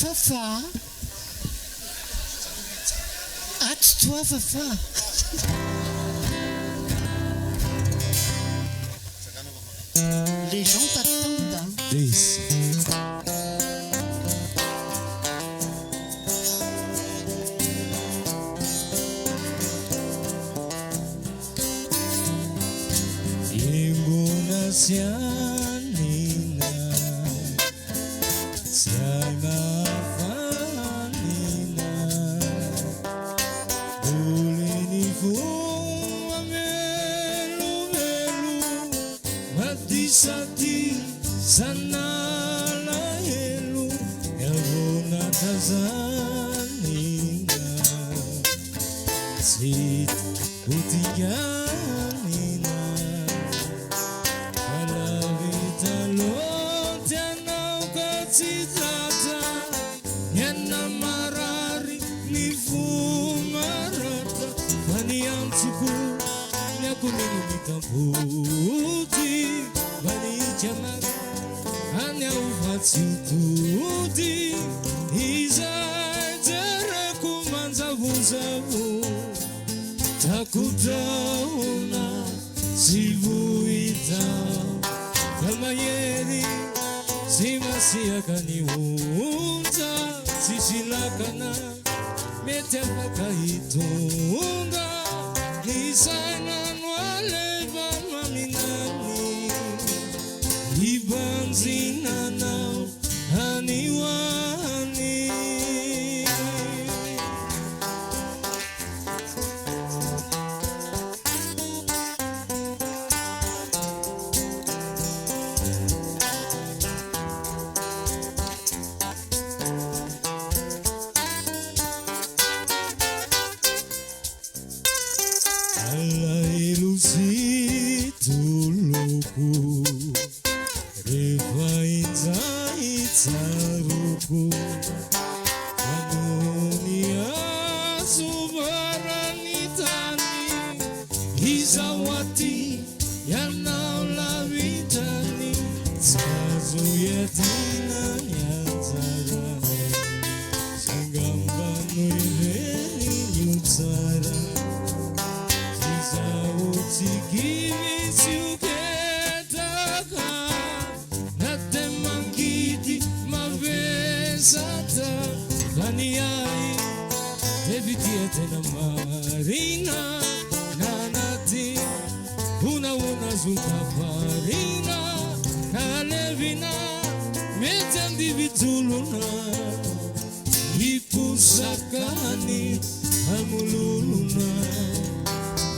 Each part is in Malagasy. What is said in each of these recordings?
Fafa. Toi, Fafa. Les gens t'attendent. This. Yenguna sianina, siana fanina, ulini fuma melu melu, matisati sanala helu, yenguna tazanina, sit utiya. Puti bani jamak hanya ufatuti izai teraku manzabu takutauna sivuita kama yeri simasia kaniunza sisilakana metepaka itunga nisana Ibanzina now, honey, honey. Allah ilusi tuluku. Saruku Anunia Subaranitani Izawati Yanaula Vitani Sazuyetina Nyazara Sangamba Nuriveni Nyutsara Izawuti Givisi Sata Daniai Evitiete na marina Nanati Una zuka parina Kalevina Metendi vituluna Ipusakani Amululuna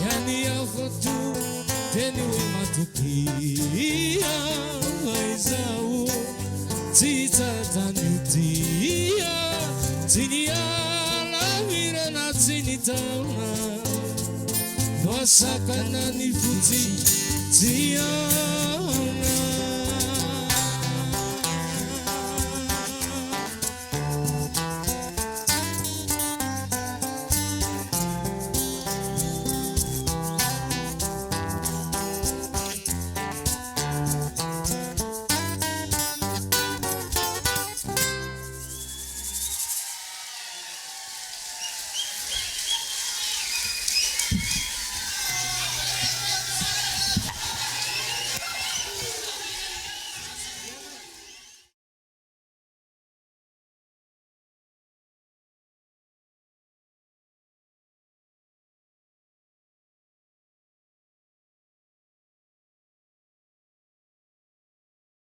Yani afotu Teni wematukia Waizau Tita tanutia Tinia la vira na tinitauna Wasaka na nifuti Tia